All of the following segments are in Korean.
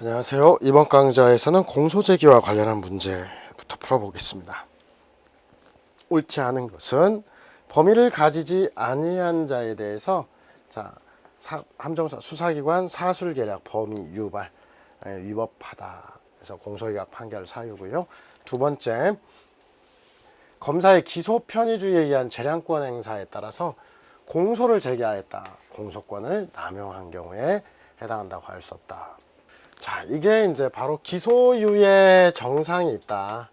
안녕하세요. 이번 강좌에서는 공소제기와 관련한 문제부터 풀어보겠습니다. 옳지 않은 것은 범위를 가지지 아니한 자에 대해서 함정사 수사기관 사술계략 범위 유발 위법하다. 그래서 공소기각 판결 사유고요. 두 번째, 검사의 기소 편의주의에 의한 재량권 행사에 따라서 공소를 제기하였다. 공소권을 남용한 경우에 해당한다고 할 수 없다. 자, 이게 이제 바로 기소유예 정상이 있다.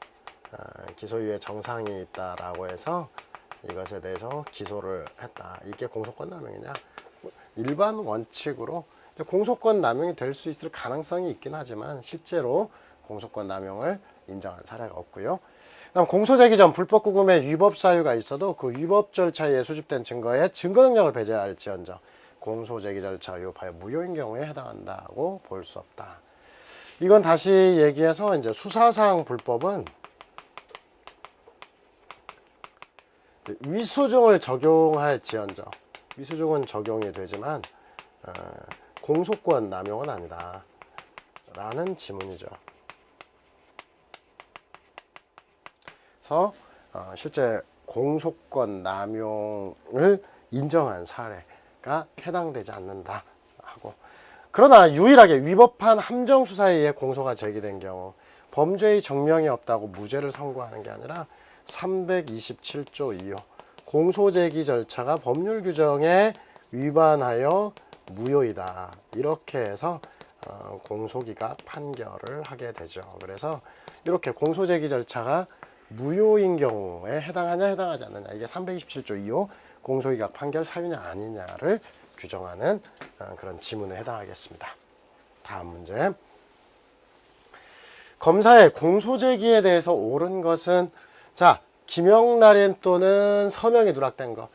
기소유예 정상이 있다라고 해서 이것에 대해서 기소를 했다. 이게 공소권 남용이냐? 일반 원칙으로 공소권 남용이 될 수 있을 가능성이 있긴 하지만 실제로 공소권 남용을 인정한 사례가 없고요. 그다음 공소제기 전 불법구금의 위법 사유가 있어도 그 위법 절차에 수집된 증거에 증거 능력을 배제할지언정 공소제기 절차 위법하여 무효인 경우에 해당한다고 볼 수 없다. 이건 다시 얘기해서 이제 수사상 불법은 위수중을 적용할지언정 위수중은 적용이 되지만 공소권 남용은 아니다 라는 지문이죠. 그래서 실제 공소권 남용을 인정한 사례가 해당되지 않는다 하고, 그러나 유일하게 위법한 함정수사에 의해 공소가 제기된 경우 범죄의 증명이 없다고 무죄를 선고하는 게 아니라 327조 2호 공소제기 절차가 법률 규정에 위반하여 무효이다. 이렇게 해서 공소기각 판결을 하게 되죠. 그래서 이렇게 공소제기 절차가 무효인 경우에 해당하냐 해당하지 않느냐, 이게 327조 2호 공소기각 판결 사유냐 아니냐를 규정하는 그런 지문에 해당하겠습니다. 다음 문제. 검사의 공소제기에 대해서 옳은 것은, 자, 기명날인 또는 서명이 누락된 것,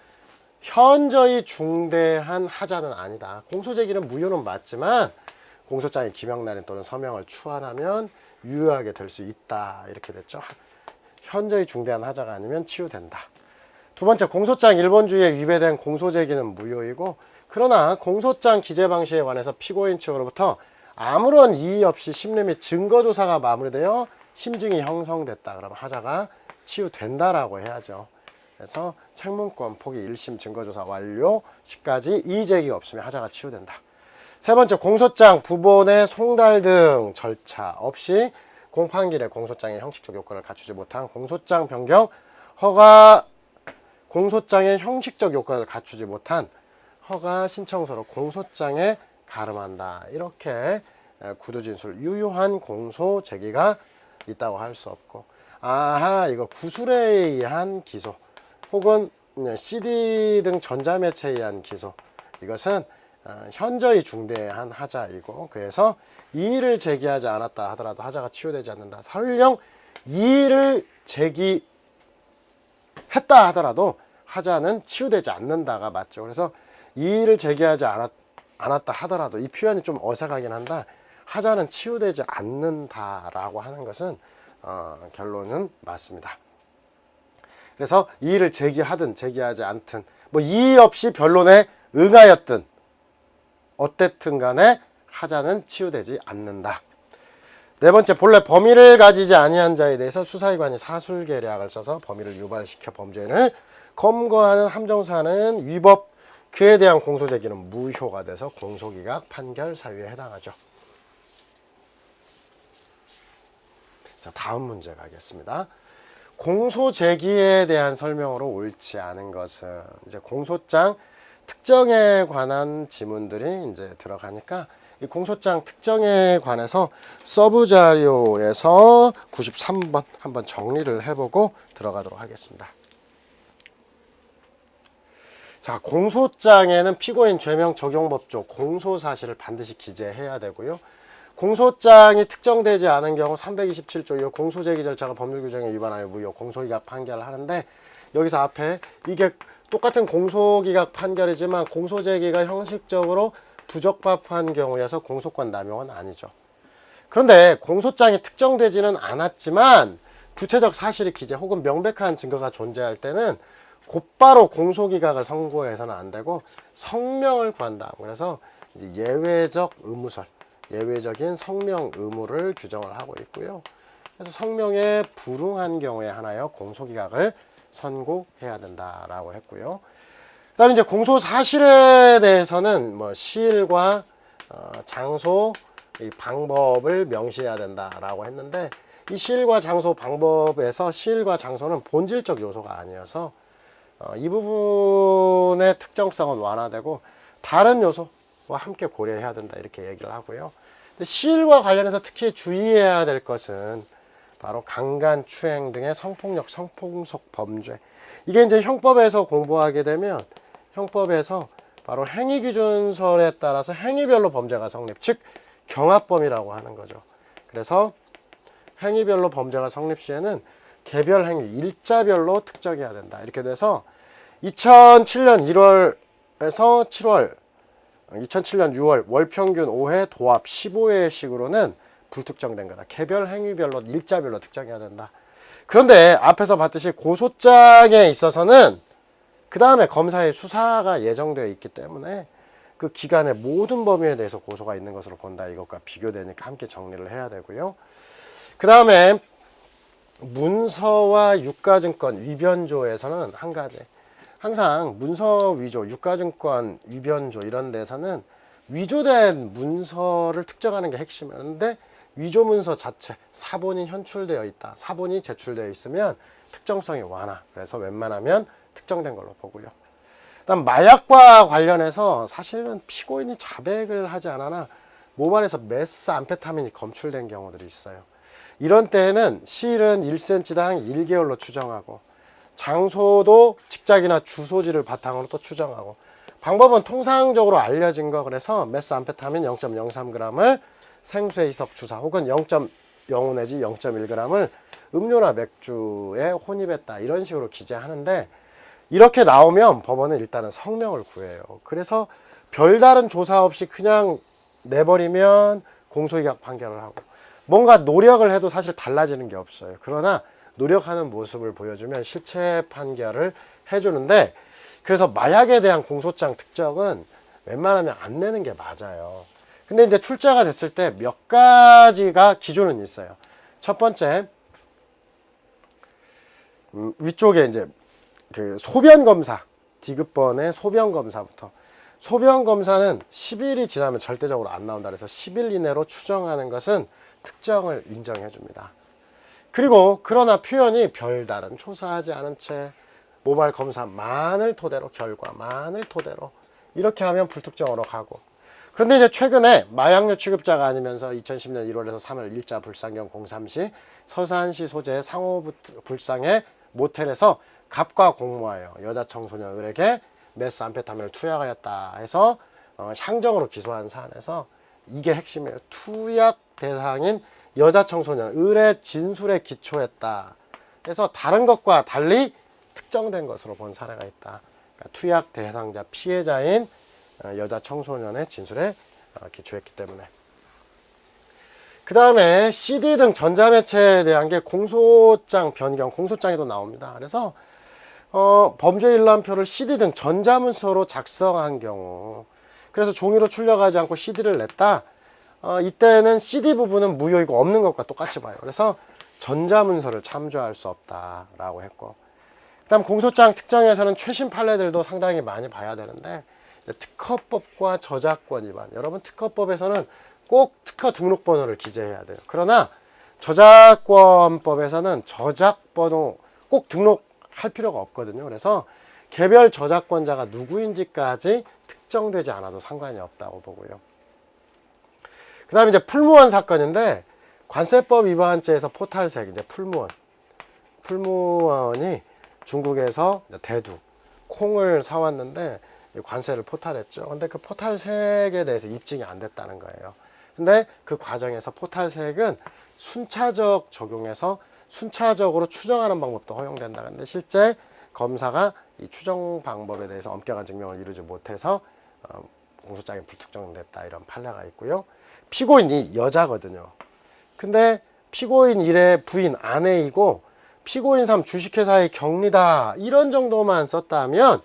현저히 중대한 하자는 아니다. 공소제기는 무효는 맞지만 공소장에 기명날인 또는 서명을 추안하면 유효하게 될 수 있다. 이렇게 됐죠. 현저히 중대한 하자가 아니면 치유된다. 두 번째, 공소장 일본주의에 위배된 공소제기는 무효이고, 그러나 공소장 기재 방식에 관해서 피고인 측으로부터 아무런 이의 없이 심리 및 증거조사가 마무리되어 심증이 형성됐다. 그러면 하자가 치유된다라고 해야죠. 그래서 책문권 포기 1심 증거조사 완료 시까지 이의 제기가 없으면 하자가 치유된다. 세 번째, 공소장 부본의 송달 등 절차 없이 공판기일에 공소장의 형식적 요건을 갖추지 못한 공소장 변경 허가, 공소장의 형식적 요건을 갖추지 못한 허가 신청서로 공소장에 가름한다. 이렇게 구두진술 유효한 공소 제기가 있다고 할 수 없고, 아하, 이거 구술에 의한 기소 혹은 CD 등 전자매체에 의한 기소, 이것은 현저히 중대한 하자이고, 그래서 이의를 제기하지 않았다 하더라도 하자가 치유되지 않는다. 설령 이의를 제기했다 하더라도 하자는 치유되지 않는다가 맞죠. 그래서 이의를 제기하지 않았다 하더라도, 이 표현이 좀 어색하긴 한데, 하자는 치유되지 않는다라고 하는 것은 결론은 맞습니다. 그래서 이의를 제기하든 제기하지 않든, 뭐 이의 없이 변론에 응하였든 어쨌든 간에 하자는 치유되지 않는다. 네 번째, 본래 범위를 가지지 아니한 자에 대해서 수사기관이 사술계략을 써서 범위를 유발시켜 범죄인을 검거하는 함정사는 위법, 그에 대한 공소제기는 무효가 돼서 공소기각 판결 사유에 해당하죠. 자, 다음 문제 가겠습니다. 공소제기에 대한 설명으로 옳지 않은 것은, 이제 공소장 특정에 관한 지문들이 이제 들어가니까 이 공소장 특정에 관해서 서브 자료에서 93번 한번 정리를 해보고 들어가도록 하겠습니다. 자, 공소장에는 피고인 죄명 적용법조 공소사실을 반드시 기재해야 되고요. 공소장이 특정되지 않은 경우 327조 2호 공소제기 절차가 법률 규정에 위반하여 무효 공소기각 판결을 하는데, 여기서 앞에 이게 똑같은 공소기각 판결이지만 공소제기가 형식적으로 부적합한 경우여서 공소권 남용은 아니죠. 그런데 공소장이 특정되지는 않았지만 구체적 사실이 기재 혹은 명백한 증거가 존재할 때는 곧바로 공소기각을 선고해서는 안 되고 성명을 구한다. 그래서 예외적 의무설, 예외적인 성명 의무를 규정을 하고 있고요. 그래서 성명에 불응한 경우에 하나여 공소기각을 선고해야 된다라고 했고요. 그다음에 이제 공소 사실에 대해서는 뭐 시일과 장소, 이 방법을 명시해야 된다라고 했는데, 이 시일과 장소 방법에서 시일과 장소는 본질적 요소가 아니어서 이 부분의 특정성은 완화되고 다른 요소와 함께 고려해야 된다 이렇게 얘기를 하고요. 근데 시일과 관련해서 특히 주의해야 될 것은 바로 강간, 추행 등의 성폭력, 성폭력 범죄. 이게 이제 형법에서 공부하게 되면 형법에서 바로 행위기준설에 따라서 행위별로 범죄가 성립, 즉 경합범이라고 하는 거죠. 그래서 행위별로 범죄가 성립 시에는 개별 행위, 일자별로 특정해야 된다. 이렇게 돼서 2007년 1월에서 7월, 2007년 6월 월평균 5회 도합 15회씩으로는 불특정된 거다. 개별 행위별로 일자별로 특정해야 된다. 그런데 앞에서 봤듯이 고소장에 있어서는 그 다음에 검사의 수사가 예정되어 있기 때문에 그 기간의 모든 범위에 대해서 고소가 있는 것으로 본다. 이것과 비교되니까 함께 정리를 해야 되고요. 그 다음에 문서와 유가증권 위변조에서는 한 가지, 항상 문서 위조, 유가증권 위변조 이런 데서는 위조된 문서를 특정하는 게 핵심이었는데, 위조 문서 자체 사본이 현출되어 있다, 사본이 제출되어 있으면 특정성이 완화, 그래서 웬만하면 특정된 걸로 보고요. 그다음 마약과 관련해서 사실은 피고인이 자백을 하지 않아나 모발에서 메스암페타민이 검출된 경우들이 있어요. 이런 때에는 시일은 1cm당 1개월로 추정하고, 장소도 직작이나 주소지를 바탕으로 또 추정하고, 방법은 통상적으로 알려진 거, 그래서 메스암페타민 0.03g을 생수에 희석 주사 혹은 0.05 내지 0.1g을 음료나 맥주에 혼입했다, 이런 식으로 기재하는데, 이렇게 나오면 법원은 일단은 성명을 구해요. 그래서 별다른 조사 없이 그냥 내버리면 공소기각 판결을 하고, 뭔가 노력을 해도 사실 달라지는 게 없어요. 그러나 노력하는 모습을 보여주면 실체 판결을 해주는데, 그래서 마약에 대한 공소장 특정은 웬만하면 안 내는 게 맞아요. 근데 이제 출제가 됐을 때 몇 가지가 기준은 있어요. 첫 번째, 위쪽에 이제 그 소변검사, 디귿번의 소변검사부터, 소변검사는 10일이 지나면 절대적으로 안 나온다. 그래서 10일 이내로 추정하는 것은 특정을 인정해 줍니다. 그리고 그러나 표현이 별다른 조사하지 않은 채 모발 검사만을 토대로, 결과만을 토대로 이렇게 하면 불특정으로 가고, 그런데 이제 최근에 마약류 취급자가 아니면서 2010년 1월에서 3월 일자 불상경 03시 서산시 소재의 상호 불상의 모텔에서 갑과 공모하여 여자 청소년 을에게 메스암페타민을 투약하였다 해서 향정으로 기소한 사안에서 이게 핵심이에요. 투약 대상인 여자 청소년 을의 진술에 기초했다. 그래서 다른 것과 달리 특정된 것으로 본 사례가 있다. 그러니까 투약 대상자 피해자인 여자 청소년의 진술에 기초했기 때문에. 그 다음에 CD 등 전자매체에 대한 게 공소장 변경, 공소장에도 나옵니다. 그래서 범죄 일람표를 CD 등 전자문서로 작성한 경우, 그래서 종이로 출력하지 않고 CD를 냈다. 이때는 CD 부분은 무효이고 없는 것과 똑같이 봐요. 그래서 전자문서를 참조할 수 없다라고 했고, 그 다음 공소장 특정에서는 최신 판례들도 상당히 많이 봐야 되는데, 특허법과 저작권 위반. 여러분 특허법에서는 꼭 특허 등록번호를 기재해야 돼요. 그러나 저작권법에서는 저작번호 꼭 등록할 필요가 없거든요. 그래서 개별 저작권자가 누구인지까지 특정되지 않아도 상관이 없다고 보고요. 그 다음에 이제 풀무원 사건인데, 관세법 위반죄에서 포탈색, 이제 풀무원이 중국에서 대두, 콩을 사왔는데 관세를 포탈했죠. 근데 그 포탈색에 대해서 입증이 안 됐다는 거예요. 근데 그 과정에서 포탈색은 순차적 적용해서 순차적으로 추정하는 방법도 허용된다. 근데 실제 검사가 이 추정 방법에 대해서 엄격한 증명을 이루지 못해서 공소장이 불특정됐다, 이런 판례가 있고요. 피고인이 여자거든요. 근데 피고인 1의 부인 아내이고 피고인 3 주식회사의 경리다, 이런 정도만 썼다면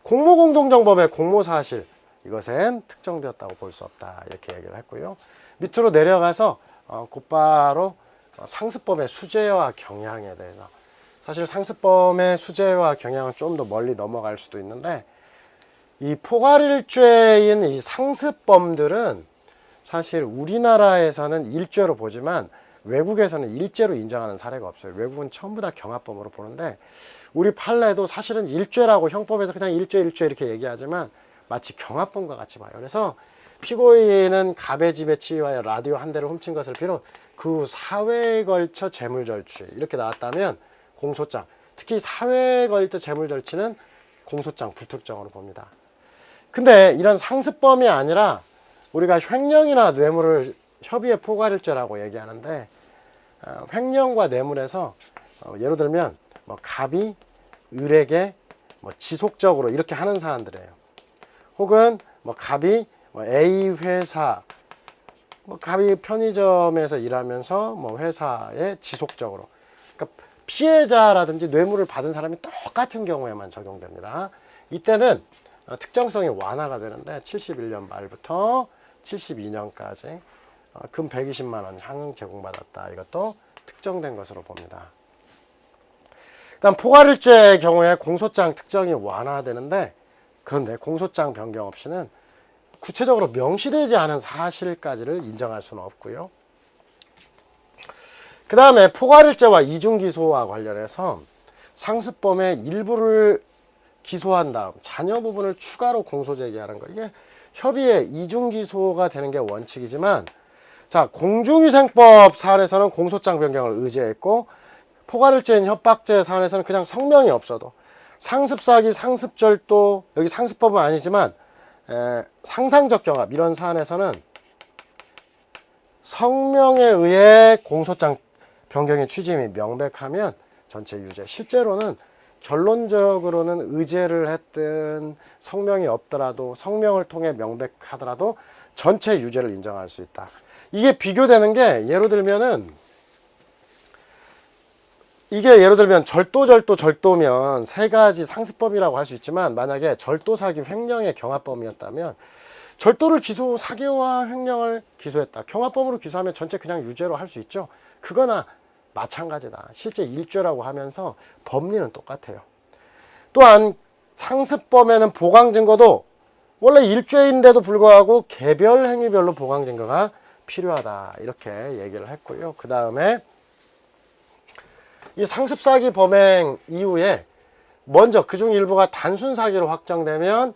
공모공동정범의 공모사실, 이것은 특정되었다고 볼 수 없다, 이렇게 얘기를 했고요. 밑으로 내려가서 곧바로 상습범의 수재와 경향에 대해서, 사실 상습범의 수재와 경향은 좀 더 멀리 넘어갈 수도 있는데, 이 포괄일죄인 이 상습범들은 사실 우리나라에서는 일죄로 보지만 외국에서는 일죄로 인정하는 사례가 없어요. 외국은 전부 다 경합범으로 보는데, 우리 판례도 사실은 일죄라고 형법에서 그냥 일죄 이렇게 얘기하지만 마치 경합범과 같이 봐요. 그래서 피고인은 갑의 집에 치위하여 라디오 한 대를 훔친 것을 비롯 그 사회에 걸쳐 재물절취 이렇게 나왔다면 공소장, 특히 사회에 걸쳐 재물절취는 공소장 불특정으로 봅니다. 근데 이런 상습범이 아니라 우리가 횡령이나 뇌물을 협의의 포괄일죄라고 얘기하는데, 횡령과 뇌물에서 예를 들면 뭐 갑이 을에게 뭐 지속적으로 이렇게 하는 사안들이에요. 혹은 뭐 갑이 뭐 A 회사, 뭐 갑이 편의점에서 일하면서 뭐 회사에 지속적으로, 그러니까 피해자라든지 뇌물을 받은 사람이 똑같은 경우에만 적용됩니다. 이때는 특정성이 완화가 되는데 71년 말부터 72년까지 금 120만 원 향응 제공받았다. 이것도 특정된 것으로 봅니다. 일단 포괄일죄의 경우에 공소장 특정이 완화되는데, 그런데 공소장 변경 없이는 구체적으로 명시되지 않은 사실까지를 인정할 수는 없고요. 그 다음에 포괄일죄와 이중기소와 관련해서 상습범의 일부를 기소한 다음 자녀 부분을 추가로 공소제기하는 거, 이게 협의의 이중기소가 되는 게 원칙이지만, 자, 공중위생법 사안에서는 공소장 변경을 의제했고, 포괄일죄인 협박죄 사안에서는 그냥 성명이 없어도 상습사기, 상습절도, 여기 상습법은 아니지만 상상적 경합 이런 사안에서는 성명에 의해 공소장 변경의 취지임이 명백하면 전체 유죄. 실제로는 결론적으로는 의제를 했든 성명이 없더라도 성명을 통해 명백하더라도 전체 유죄를 인정할 수 있다. 이게 비교되는 게, 예를 들면 절도면 세 가지 상습범이라고 할 수 있지만, 만약에 절도, 사기, 횡령의 경합범이었다면 절도를 기소, 사기와 횡령을 기소했다. 경합범으로 기소하면 전체 그냥 유죄로 할 수 있죠. 그거나 마찬가지다. 실제 일죄라고 하면서 법리는 똑같아요. 또한 상습범에는 보강 증거도 원래 일죄인데도 불구하고 개별 행위별로 보강 증거가 필요하다. 이렇게 얘기를 했고요. 그 다음에 이 상습사기 범행 이후에 먼저 그중 일부가 단순 사기로 확정되면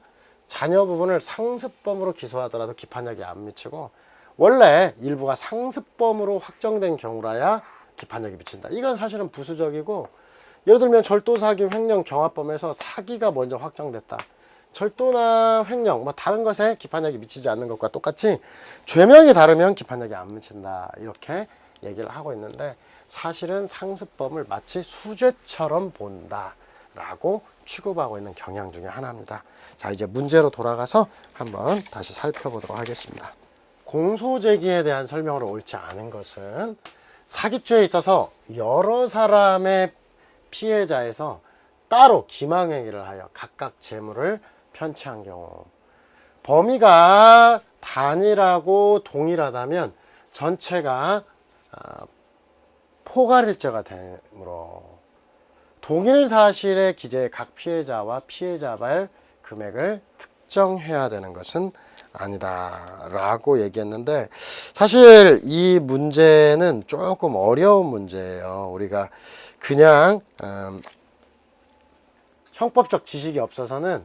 자녀 부분을 상습범으로 기소하더라도 기판력이 안 미치고, 원래 일부가 상습범으로 확정된 경우라야 기판력이 미친다. 이건 사실은 부수적이고, 예를 들면 절도, 사기, 횡령, 경합범에서 사기가 먼저 확정됐다. 절도나 횡령, 뭐 다른 것에 기판력이 미치지 않는 것과 똑같이 죄명이 다르면 기판력이 안 미친다. 이렇게 얘기를 하고 있는데, 사실은 상습범을 마치 수죄처럼 본다라고 취급하고 있는 경향 중에 하나입니다. 자, 이제 문제로 돌아가서 한번 다시 살펴보도록 하겠습니다. 공소제기에 대한 설명으로 옳지 않은 것은, 사기죄에 있어서 여러 사람의 피해자에서 따로 기망행위를 하여 각각 재물을 편취한 경우, 범위가 단일하고 동일하다면 전체가 포괄일죄가 되므로 동일 사실의 기재의 각 피해자와 피해자발 금액을 특정해야 되는 것은 아니다 라고 얘기했는데, 사실 이 문제는 조금 어려운 문제예요. 우리가 그냥 형법적 지식이 없어서는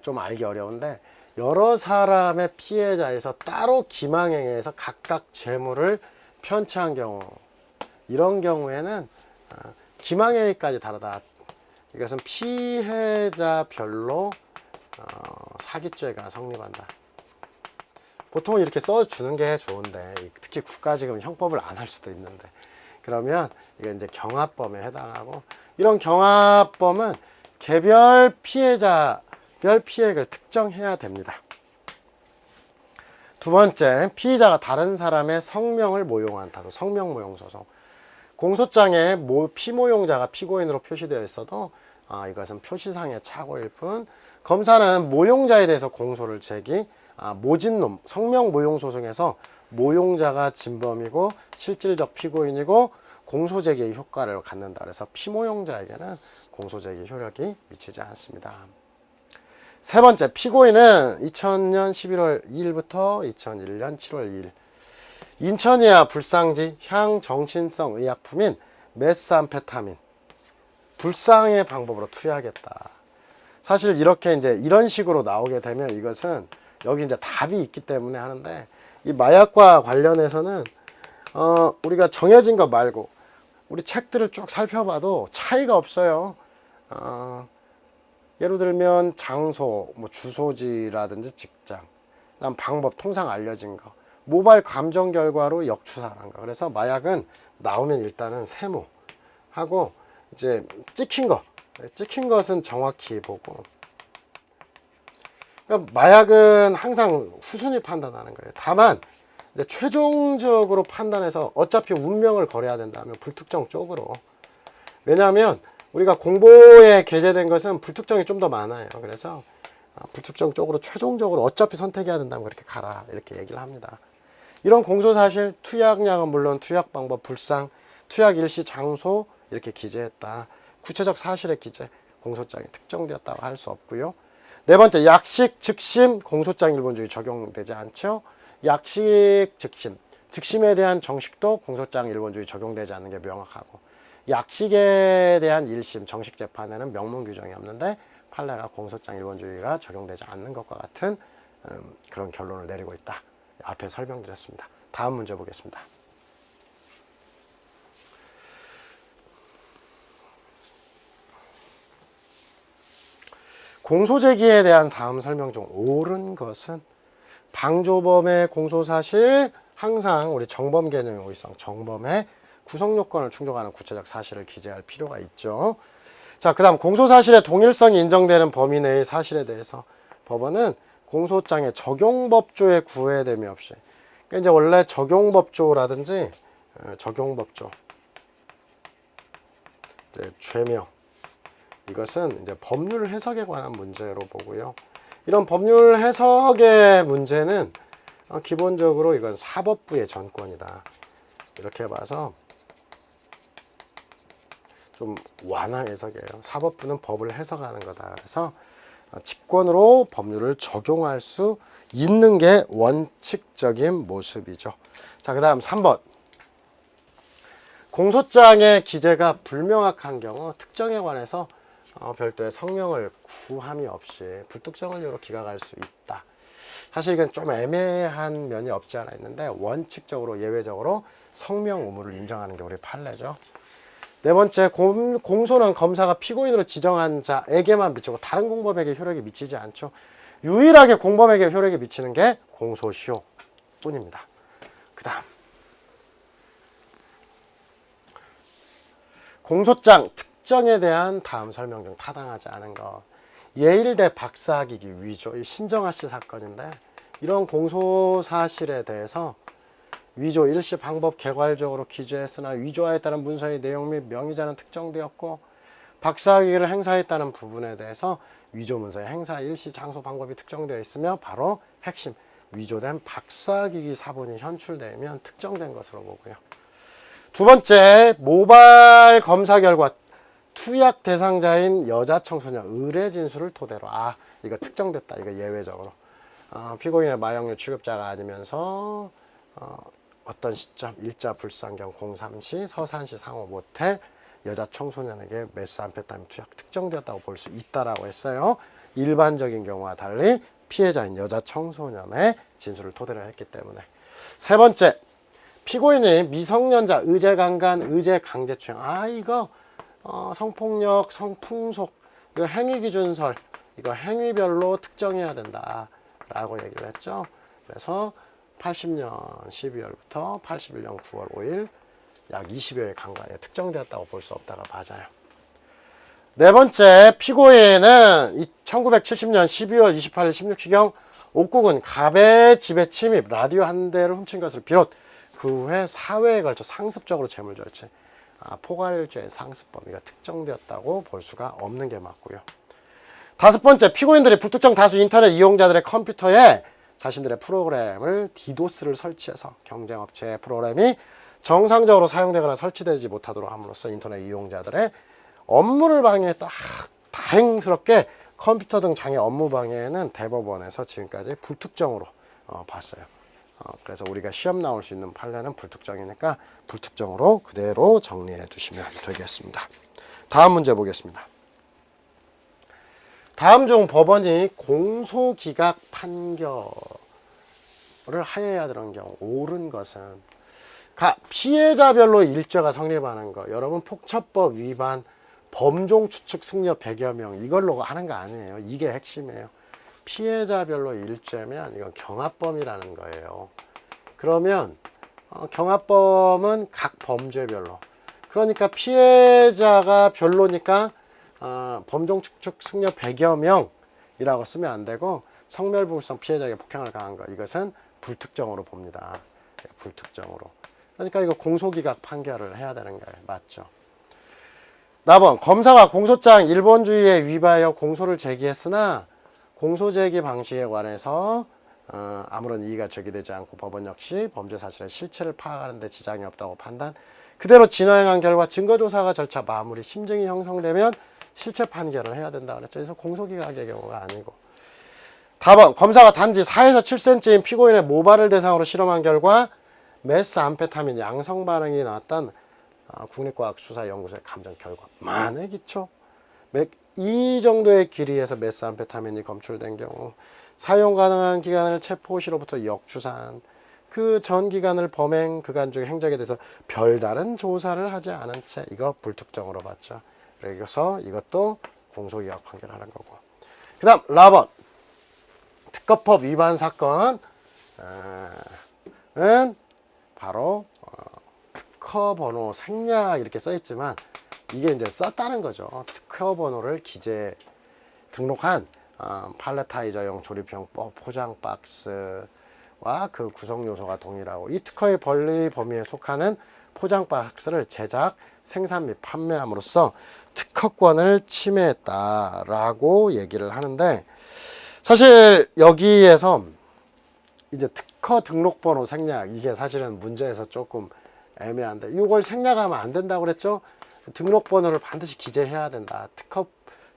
좀 알기 어려운데, 여러 사람의 피해자에서 따로 기망행위에서 각각 재물을 편취한 경우, 이런 경우에는 기망행위까지 다르다. 이것은 피해자별로 사기죄가 성립한다. 보통 이렇게 써주는 게 좋은데, 특히 국가지금 형법을 안 할 수도 있는데, 그러면 이게 이제 경합범에 해당하고, 이런 경합범은 개별 피해자별 피해액을 특정해야 됩니다. 두 번째, 피의자가 다른 사람의 성명을 모용한 타도, 성명모용 소송. 공소장에 피모용자가 피고인으로 표시되어 있어도 이것은 표시상의 착오일 뿐, 검사는 모용자에 대해서 공소를 모진놈 성명 모용 소송에서 모용자가 진범이고 실질적 피고인이고 공소제기의 효과를 갖는다. 그래서 피모용자에게는 공소제기 효력이 미치지 않습니다. 세 번째, 피고인은 2000년 11월 2일부터 2001년 7월 2일 인천이야 불상지 향정신성 의약품인 메스암페타민 불상의 방법으로 투여하겠다. 사실 이렇게 이제 이런 식으로 나오게 되면 이것은 여기 이제 답이 있기 때문에 하는데, 이 마약과 관련해서는 우리가 정해진 것 말고 우리 책들을 쭉 살펴봐도 차이가 없어요. 예를 들면 장소, 뭐 주소지라든지 직장, 그다음 방법, 통상 알려진 거, 모발 감정 결과로 역추산한 거. 그래서 마약은 나오면 일단은 세무하고 이제 찍힌 것은 정확히 보고. 그러니까 마약은 항상 후순위 판단하는 거예요. 다만 이제 최종적으로 판단해서 어차피 운명을 걸어야 된다면 불특정 쪽으로. 왜냐하면 우리가 공보에 게재된 것은 불특정이 좀 더 많아요. 그래서 불특정 쪽으로 최종적으로 어차피 선택해야 된다면 그렇게 가라, 이렇게 얘기를 합니다. 이런 공소사실, 투약량은 물론 투약 방법, 불상, 투약 일시, 장소 이렇게 기재했다. 구체적 사실의 기재, 공소장이 특정되었다고 할 수 없고요. 네 번째, 약식, 즉심, 공소장 일본주의 적용되지 않죠. 약식, 즉심, 즉심에 대한 정식도 공소장 일본주의 적용되지 않는 게 명확하고, 약식에 대한 1심 정식 재판에는 명문 규정이 없는데 판례가 공소장 일본주의가 적용되지 않는 것과 같은 그런 결론을 내리고 있다. 앞에 설명드렸습니다. 다음 문제 보겠습니다. 공소제기에 대한 다음 설명 중 옳은 것은, 방조범의 공소사실, 항상 우리 정범 개념의 오의성, 정범의 구성요건을 충족하는 구체적 사실을 기재할 필요가 있죠. 자, 그 다음 공소사실의 동일성이 인정되는 범위 내의 사실에 대해서 법원은 공소장의 적용법조에 구애됨이 없이, 그러니까 이제 원래 적용법조라든지 적용법조, 이제 죄명, 이것은 이제 법률 해석에 관한 문제로 보고요. 이런 법률 해석의 문제는 기본적으로 이건 사법부의 전권이다. 이렇게 봐서 좀 완화 해석이에요. 사법부는 법을 해석하는 거다. 그래서 직권으로 법률을 적용할 수 있는 게 원칙적인 모습이죠. 자, 그 다음 3번. 공소장의 기재가 불명확한 경우 특정에 관해서 별도의 성명을 구함이 없이 불특정을 이유로 기각할 수 있다. 사실 이건 좀 애매한 면이 없지 않아 있는데, 원칙적으로 예외적으로 성명 의무를 인정하는 게 우리 판례죠. 네 번째, 공소는 검사가 피고인으로 지정한 자에게만 미치고 다른 공범에게 효력이 미치지 않죠. 유일하게 공범에게 효력이 미치는 게 공소시효 뿐입니다. 그 다음, 공소장 특정에 대한 다음 설명 중 타당하지 않은 것. 예일대 박사학위기 위조, 신정아 씨 사건인데, 이런 공소사실에 대해서 위조 일시 방법 개괄적으로 기재했으나 위조하에 따른 문서의 내용 및 명의자는 특정되었고, 박사학위를 행사했다는 부분에 대해서 위조 문서의 행사 일시 장소 방법이 특정되어 있으며 바로 핵심, 위조된 박사학위기 사본이 현출되면 특정된 것으로 보고요. 두 번째, 모발 검사 결과 투약 대상자인 여자 청소년 의뢰 진술을 토대로, 이거 특정됐다. 이거 예외적으로 피고인의 마약류 취급자가 아니면서 어떤 시점, 일자 불상경 03시 서산시 상호 모텔 여자 청소년에게 메스암페타민 투약 특정되었다고 볼 수 있다라고 했어요. 일반적인 경우와 달리 피해자인 여자 청소년의 진술을 토대로 했기 때문에. 세 번째, 피고인이 미성년자 의제강간, 의제강제추행, 이거 성폭력, 성풍속, 이거 행위기준설, 이거 행위별로 특정해야 된다라고 얘기를 했죠. 그래서 80년 12월부터 81년 9월 5일 약 20여의 강간에 특정되었다고 볼 수 없다가 맞아요. 네 번째, 피고인은 1970년 12월 28일 16시경 옥구군 갑의 집에 침입, 라디오 한 대를 훔친 것을 비롯 그 후에 4회에 걸쳐 상습적으로 재물절취, 포괄일죄의 상습 범위가 특정되었다고 볼 수가 없는 게 맞고요. 다섯 번째, 피고인들이 불특정 다수 인터넷 이용자들의 컴퓨터에 자신들의 프로그램을 디도스를 설치해서 경쟁업체의 프로그램이 정상적으로 사용되거나 설치되지 못하도록 함으로써 인터넷 이용자들의 업무를 방해했다. 다행스럽게 컴퓨터 등 장애 업무 방해는 대법원에서 지금까지 불특정으로 봤어요. 그래서 우리가 시험 나올 수 있는 판례는 불특정이니까 불특정으로 그대로 정리해 두시면 되겠습니다. 다음 문제 보겠습니다. 다음 중 법원이 공소기각 판결을 하여야 되는 경우 옳은 것은 피해자별로 일죄가 성립하는 거. 여러분 폭처법 위반 범종 추측 승려 100여 명 이걸로 하는 거 아니에요. 이게 핵심이에요. 피해자별로 일죄면 이건 경합범이라는 거예요. 그러면 경합범은 각 범죄별로. 그러니까 피해자가 별로니까 범종 추측 승려 100여 명이라고 쓰면 안 되고 성멸부불성 피해자에게 폭행을 가한 거. 이것은 불특정으로 봅니다. 불특정으로. 그러니까 이거 공소기각 판결을 해야 되는 거예요. 맞죠? 나번 검사가 공소장 일본주의에 위반하여 공소를 제기했으나 공소제기 방식에 관해서 아무런 이의가 제기되지 않고 법원 역시 범죄 사실의 실체를 파악하는 데 지장이 없다고 판단. 그대로 진화행한 결과 증거조사가 절차 마무리 심증이 형성되면 실체 판결을 해야 된다 그랬죠. 그래서 공소기각의 경우가 아니고. 답은 검사가 단지 4에서 7cm인 피고인의 모발을 대상으로 실험한 결과 메스암페타민 양성 반응이 나왔던 국립과학수사연구소의 감정 결과만에 기초 이 정도의 길이에서 메스암페타민이 검출된 경우 사용 가능한 기간을 체포시로부터 역추산 그 전 기간을 범행 그간 중 행적에 대해서 별다른 조사를 하지 않은 채 이거 불특정으로 봤죠. 그래서 이것도 공소기각 판결하는 거고. 그 다음 라번 특허법 위반 사건은 바로 특허번호 생략 이렇게 써있지만 이게 이제 썼다는 거죠. 특허번호를 기재 등록한 팔레타이저용 조립형 포장 박스와 그 구성 요소가 동일하고 이 특허의 권리 범위에 속하는 포장 박스를 제작, 생산 및 판매함으로써 특허권을 침해했다라고 얘기를 하는데 사실 여기에서 이제 특허 등록번호 생략 이게 사실은 문제에서 조금 애매한데 이걸 생략하면 안 된다고 그랬죠. 등록번호를 반드시 기재해야 된다.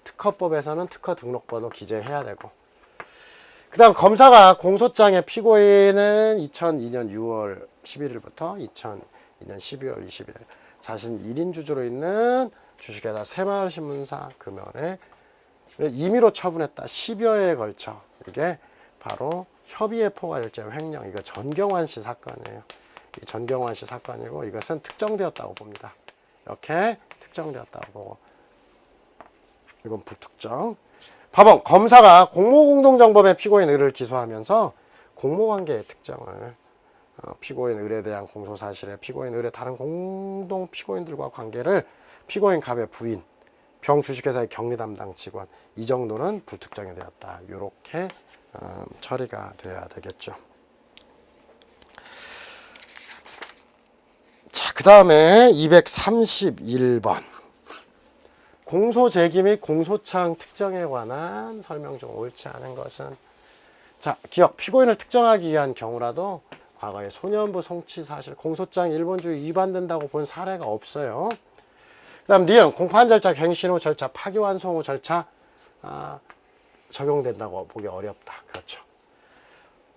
특허법에서는 특허 등록번호 기재해야 되고. 그 다음 검사가 공소장의 피고인은 2002년 6월 11일부터 2002년 12월 20일 자신 1인 주주로 있는 주식회사 새마을신문사 금연회를 임의로 처분했다. 10여회에 걸쳐. 이게 바로 협의의 포괄일제 횡령. 이거 전경환 씨 사건이에요. 이 전경환 씨 사건이고 이것은 특정되었다고 봅니다. 이렇게 특정되었다고 보고 이건 불특정. 법원 검사가 공모공동정범의 피고인 을을 기소하면서 공모관계의 특정을 피고인 을에 대한 공소사실에 피고인 을의 다른 공동 피고인들과 관계를 피고인 갑의 부인 병 주식회사의 격리 담당 직원 이 정도는 불특정이 되었다. 이렇게 처리가 돼야 되겠죠. 자, 그 다음에 231번 공소제기 및 공소장 특정에 관한 설명 중 옳지 않은 것은 자, 기억 피고인을 특정하기 위한 경우라도 과거에 소년부 송치 사실 공소장 일본주의 위반된다고 본 사례가 없어요. 그 다음 니은 공판 절차 갱신 후 절차 파기환송 후 절차 적용된다고 보기 어렵다. 그렇죠.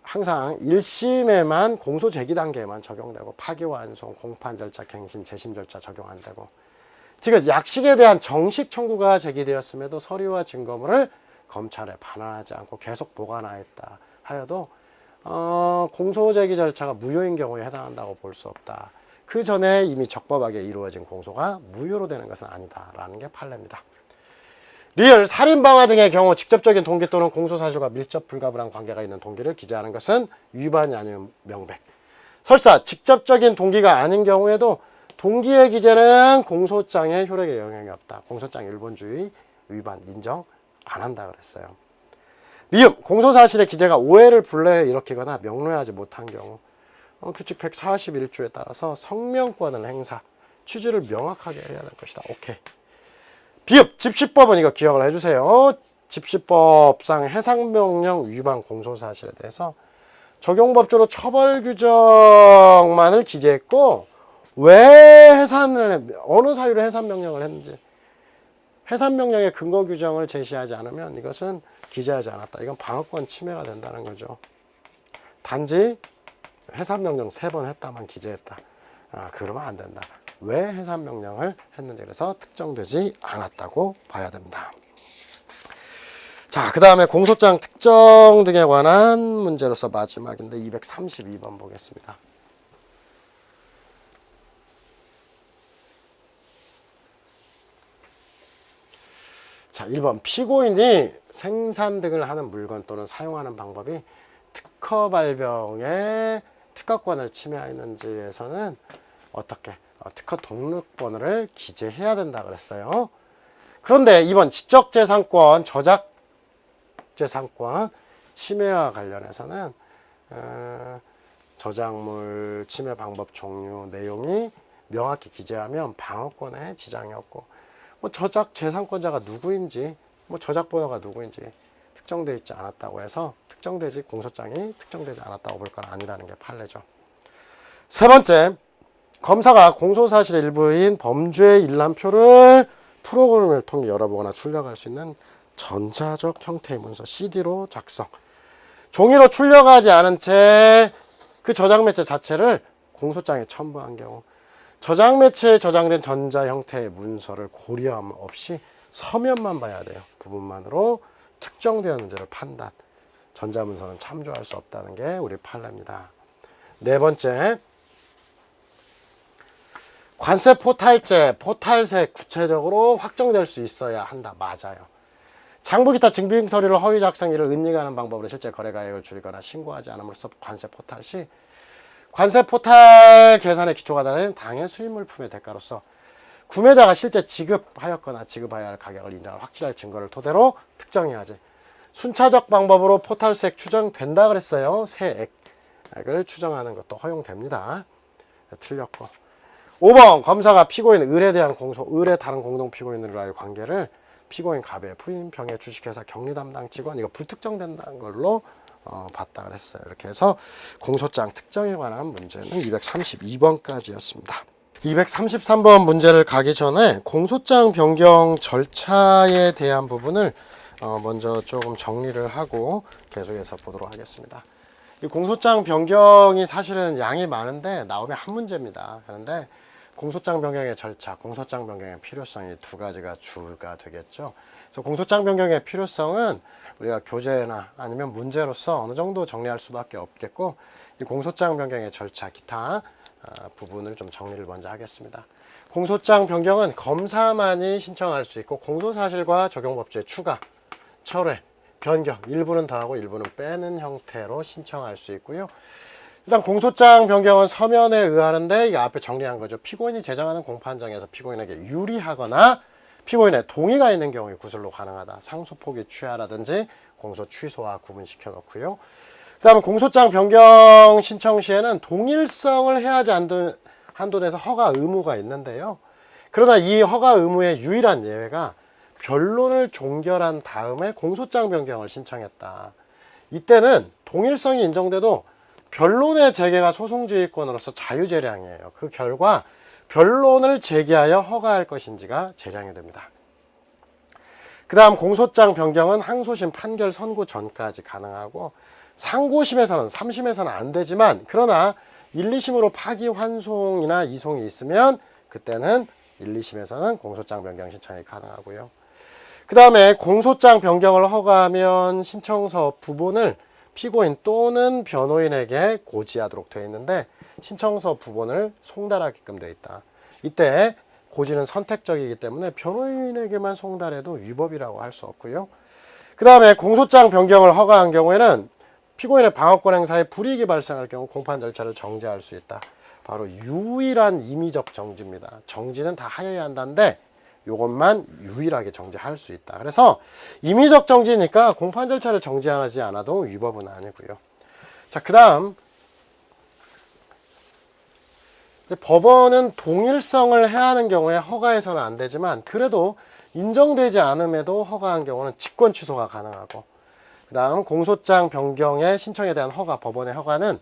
항상 1심에만 공소제기 단계에만 적용되고 파기환송, 공판 절차, 갱신, 재심 절차 적용 안 되고 지금 약식에 대한 정식 청구가 제기되었음에도 서류와 증거물을 검찰에 반환하지 않고 계속 보관하였다 하여도 공소제기 절차가 무효인 경우에 해당한다고 볼 수 없다. 그 전에 이미 적법하게 이루어진 공소가 무효로 되는 것은 아니다라는 게 판례입니다. 리얼, 살인방화 등의 경우 직접적인 동기 또는 공소사실과 밀접 불가분한 관계가 있는 동기를 기재하는 것은 위반이 아니면 명백. 설사 직접적인 동기가 아닌 경우에도 동기의 기재는 공소장의 효력에 영향이 없다. 공소장 일본주의 위반 인정 안 한다 그랬어요. 미음, 공소사실의 기재가 오해를 불러일으키거나 명료하지 못한 경우 규칙 141조에 따라서 성명권을 행사, 취지를 명확하게 해야 될 것이다. 오케이. 비읍, 집시법은 이거 기억을 해주세요. 집시법상 해상명령 위반 공소사실에 대해서 적용법조로 처벌 규정만을 기재했고 왜 어느 사유로 해산 명령을 했는지, 해산 명령의 근거 규정을 제시하지 않으면 이것은 기재하지 않았다. 이건 방어권 침해가 된다는 거죠. 단지 해산 명령 3번 했다만 기재했다. 그러면 안 된다. 왜 해산 명령을 했는지, 그래서 특정되지 않았다고 봐야 됩니다. 자, 그 다음에 공소장 특정 등에 관한 문제로서 마지막인데 232번 보겠습니다. 자, 1번 피고인이 생산 등을 하는 물건 또는 사용하는 방법이 특허 발병의 특허권을 침해하는지에서는 어떻게 특허 등록번호를 기재해야 된다 그랬어요. 그런데 2번 지적재산권, 저작재산권 침해와 관련해서는 저작물 침해 방법 종류 내용이 명확히 기재하면 방어권에 지장이 없고, 뭐 저작재산권자가 누구인지, 뭐 저작번호가 누구인지 특정되어 있지 않았다고 해서 공소장이 특정되지 않았다고 볼 건 아니라는 게 판례죠. 세 번째, 검사가 공소사실의 일부인 범죄 일람표를 프로그램을 통해 열어보거나 출력할 수 있는 전자적 형태의 문서 CD로 작성, 종이로 출력하지 않은 채 그 저장 매체 자체를 공소장에 첨부한 경우 저장 매체에 저장된 전자 형태의 문서를 고려함 없이 서면만 봐야 돼요. 부분만으로 특정되었는지를 판단, 전자문서는 참조할 수 없다는 게 우리 판례입니다. 네 번째, 관세 포탈제, 포탈세 구체적으로 확정될 수 있어야 한다. 맞아요. 장부 기타 증빙 서류를 허위 작성 일을 은닉하는 방법으로 실제 거래 가액을 줄이거나 신고하지 않음으로써 관세 포탈 시 관세 포탈 계산의 기초가 되는 당해 수입 물품의 대가로서 구매자가 실제 지급하였거나 지급해야 할 가격을 인정할 확실할 증거를 토대로 특정해야지. 순차적 방법으로 포탈세액 추정된다 그랬어요. 세액을 추정하는 것도 허용됩니다. 틀렸고. 5번 검사가 피고인 을에 대한 을의 다른 공동 피고인으로의 관계를 피고인 갑의 부인, 병의 주식회사 격리 담당 직원, 이거 불특정된다는 걸로 봤다 그랬어요. 이렇게 해서 공소장 특정에 관한 문제는 232번까지였습니다. 233번 문제를 가기 전에 공소장 변경 절차에 대한 부분을 먼저 조금 정리를 하고 계속해서 보도록 하겠습니다. 이 공소장 변경이 사실은 양이 많은데 나오면 한 문제입니다. 그런데 공소장 변경의 절차, 공소장 변경의 필요성이 두 가지가 주가 되겠죠. 그래서 공소장 변경의 필요성은 우리가 교재나 아니면 문제로서 어느 정도 정리할 수밖에 없겠고, 이 공소장 변경의 절차, 기타 부분을 좀 정리를 먼저 하겠습니다. 공소장 변경은 검사만이 신청할 수 있고, 공소사실과 적용법조의 추가, 철회, 변경, 일부는 더하고 일부는 빼는 형태로 신청할 수 있고요. 일단 공소장 변경은 서면에 의하는데, 이 앞에 정리한 거죠. 피고인이 제정하는 공판장에서 피고인에게 유리하거나 피고인의 동의가 있는 경우에 구술로 가능하다. 상소 포기 취하라든지 공소 취소와 구분시켜 놓고요. 그 다음에 공소장 변경 신청 시에는 동일성을 해야지 한도 내에서 허가 의무가 있는데요. 그러나 이 허가 의무의 유일한 예외가 변론을 종결한 다음에 공소장 변경을 신청했다. 이때는 동일성이 인정돼도 변론의 재개가 소송지휘권으로서 자유재량이에요. 그 결과 변론을 제기하여 허가할 것인지가 재량이 됩니다. 그 다음 공소장 변경은 항소심 판결 선고 전까지 가능하고, 상고심에서는 3심에서는 안 되지만, 그러나 1, 2심으로 파기환송이나 이송이 있으면 그때는 1, 2심에서는 공소장 변경 신청이 가능하고요. 그 다음에 공소장 변경을 허가하면 신청서 부본을 피고인 또는 변호인에게 고지하도록 되어 있는데, 신청서 부본을 송달하게끔 되어 있다. 이때 고지는 선택적이기 때문에 변호인에게만 송달해도 위법이라고 할 수 없고요. 그 다음에 공소장 변경을 허가한 경우에는 피고인의 방어권 행사에 불이익이 발생할 경우 공판 절차를 정지할 수 있다. 바로 유일한 임의적 정지입니다. 정지는 다 하여야 한다는데 이것만 유일하게 정지할 수 있다. 그래서 임의적 정지니까 공판 절차를 정지하지 않아도 위법은 아니고요. 자, 그 다음 법원은 동일성을 해야 하는 경우에 허가해서는 안 되지만, 그래도 인정되지 않음에도 허가한 경우는 직권 취소가 가능하고, 그 다음 공소장 변경의 신청에 대한 허가, 법원의 허가는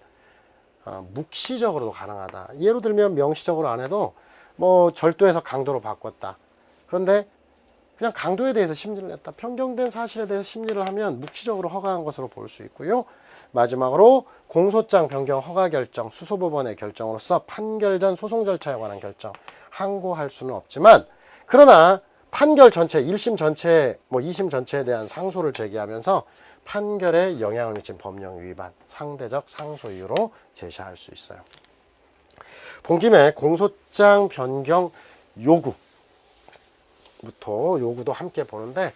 묵시적으로도 가능하다. 예로 들면 명시적으로 안 해도 뭐 절도에서 강도로 바꿨다. 그런데 그냥 강도에 대해서 심리를 했다. 변경된 사실에 대해서 심리를 하면 묵시적으로 허가한 것으로 볼 수 있고요. 마지막으로 공소장 변경 허가 결정, 수소법원의 결정으로서 판결 전 소송 절차에 관한 결정, 항고할 수는 없지만, 그러나 판결 전체, 1심 전체, 뭐 2심 전체에 대한 상소를 제기하면서 판결에 영향을 미친 법령 위반, 상대적 상소 이유로 제시할 수 있어요. 본 김에 공소장 변경 요구부터 요구도 함께 보는데,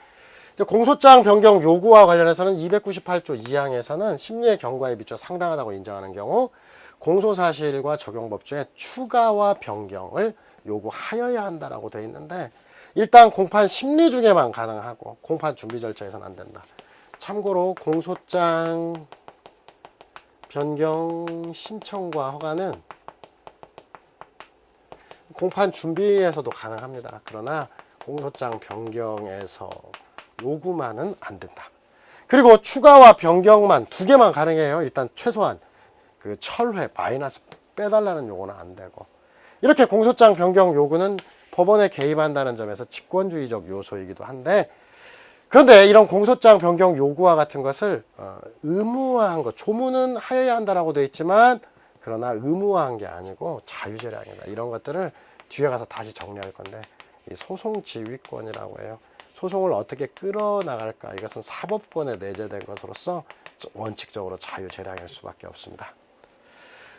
공소장 변경 요구와 관련해서는 298조 2항에서는 심리의 경과에 비춰 상당하다고 인정하는 경우 공소사실과 적용법조에 추가와 변경을 요구하여야 한다라고 되어 있는데, 일단 공판 심리 중에만 가능하고 공판 준비 절차에서는 안 된다. 참고로 공소장 변경 신청과 허가는 공판 준비에서도 가능합니다. 그러나 공소장 변경에서 요구만은 안 된다. 그리고 추가와 변경만 두 개만 가능해요. 일단 최소한 그 철회 마이너스 빼달라는 요구는 안 되고, 이렇게 공소장 변경 요구는 법원에 개입한다는 점에서 직권주의적 요소이기도 한데, 그런데 이런 공소장 변경 요구와 같은 것을 의무화한 것, 조문은 하여야 한다라고 되어 있지만 그러나 의무화한 게 아니고 자유재량이다. 이런 것들을 뒤에 가서 다시 정리할 건데, 이 소송 지휘권이라고 해요. 소송을 어떻게 끌어나갈까, 이것은 사법권에 내재된 것으로서 원칙적으로 자유재량일 수밖에 없습니다.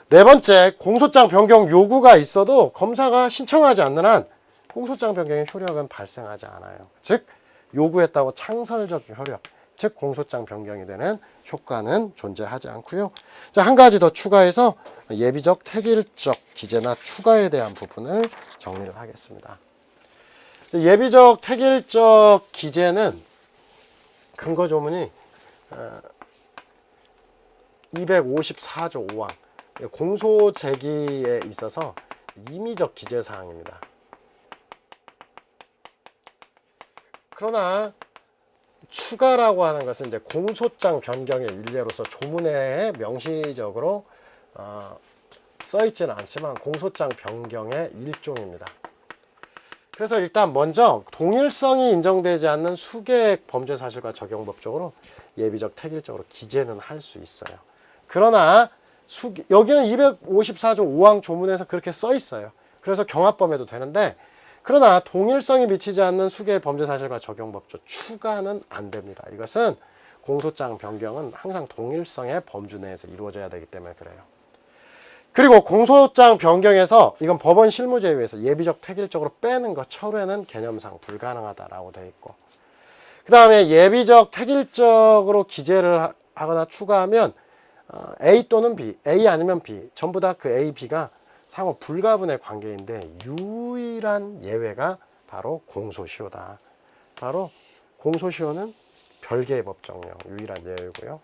네 번째, 공소장 변경 요구가 있어도 검사가 신청하지 않는 한 공소장 변경의 효력은 발생하지 않아요. 즉 요구했다고 창설적 효력, 즉 공소장 변경이 되는 효과는 존재하지 않고요. 자, 한 가지 더 추가해서 예비적 택일적 기재나 추가에 대한 부분을 정리를 하겠습니다. 예비적 택일적 기재는 근거조문이 254조 5항 공소 제기에 있어서 임의적 기재사항입니다. 그러나 추가라고 하는 것은 이제 공소장 변경의 일례로서 조문에 명시적으로 써 있지는 않지만 공소장 변경의 일종입니다. 그래서 일단 먼저 동일성이 인정되지 않는 수객 범죄 사실과 적용법적으로 예비적 택일적으로 기재는 할 수 있어요. 그러나 여기는 254조 5항 조문에서 그렇게 써 있어요. 그래서 경합범에도 되는데, 그러나 동일성이 미치지 않는 수객 범죄 사실과 적용법조 추가는 안 됩니다. 이것은 공소장 변경은 항상 동일성의 범주 내에서 이루어져야 되기 때문에 그래요. 그리고 공소장 변경에서 이건 법원 실무제에 의해서 예비적 택일적으로 빼는 것, 철회는 개념상 불가능하다라고 되어 있고, 그 다음에 예비적 택일적으로 기재를 하거나 추가하면 A 또는 B, A 아니면 B, 전부 다 그 A, B가 상호 불가분의 관계인데 유일한 예외가 바로 공소시효다. 바로 공소시효는 별개의 법정령, 유일한 예외고요.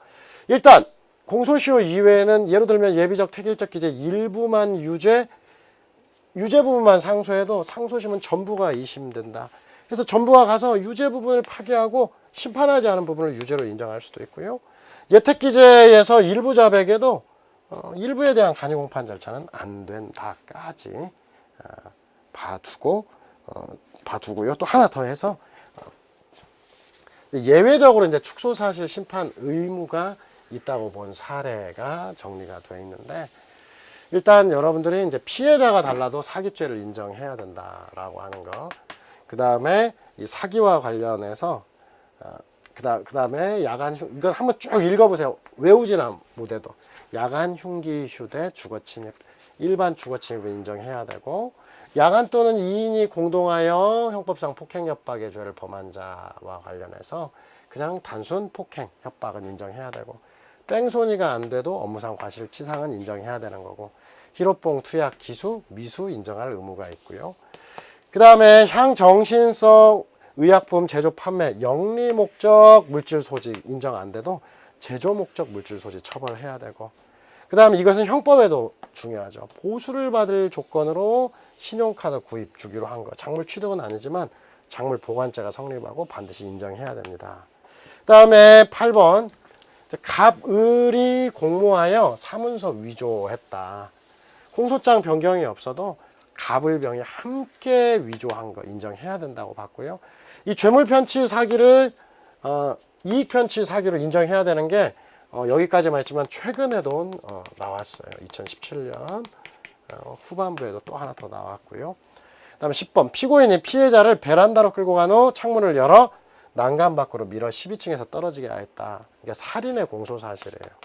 일단 공소시효 이외에는 예를 들면 예비적 택일적 기재 일부만 유죄 부분만 상소해도 상소심은 전부가 이심된다. 그래서 전부가 가서 유죄 부분을 파기하고 심판하지 않은 부분을 유죄로 인정할 수도 있고요. 예택기재에서 일부 자백에도 일부에 대한 간이공판 절차는 안 된다까지 봐두고요. 또 하나 더 해서 예외적으로 이제 축소사실 심판 의무가 있다고 본 사례가 정리가 되어 있는데, 일단 여러분들이 이제 피해자가 달라도 사기죄를 인정해야 된다라고 하는 거. 그 다음에 이 사기와 관련해서 그 다음에 야간 이건 한번 쭉 읽어보세요. 외우지는 못해도 야간 흉기 휴대 주거침입, 일반 주거침입을 인정해야 되고, 야간 또는 2인이 공동하여 형법상 폭행 협박의 죄를 범한 자와 관련해서 그냥 단순 폭행 협박은 인정해야 되고, 뺑소니가 안 돼도 업무상 과실치상은 인정해야 되는 거고, 희로뽕 투약 기수 미수 인정할 의무가 있고요. 그 다음에 향정신성 의약품 제조 판매 영리 목적 물질 소지 인정 안 돼도 제조 목적 물질 소지 처벌해야 되고, 그 다음에 이것은 형법에도 중요하죠. 보수를 받을 조건으로 신용카드 구입 주기로 한 거, 작물 취득은 아니지만 작물 보관죄가 성립하고 반드시 인정해야 됩니다. 그 다음에 8번. 갑을이 공모하여 사문서 위조했다. 공소장 변경이 없어도 갑을병이 함께 위조한 거 인정해야 된다고 봤고요. 이 죄물편취 사기를 이익편취 사기로 인정해야 되는 게 여기까지만 했지만 최근에도 나왔어요. 2017년 후반부에도 또 하나 더 나왔고요. 그 다음에 10번. 피고인이 피해자를 베란다로 끌고 간 후 창문을 열어 난간 밖으로 밀어 12층에서 떨어지게 하였다. 이게 살인의 공소사실이에요.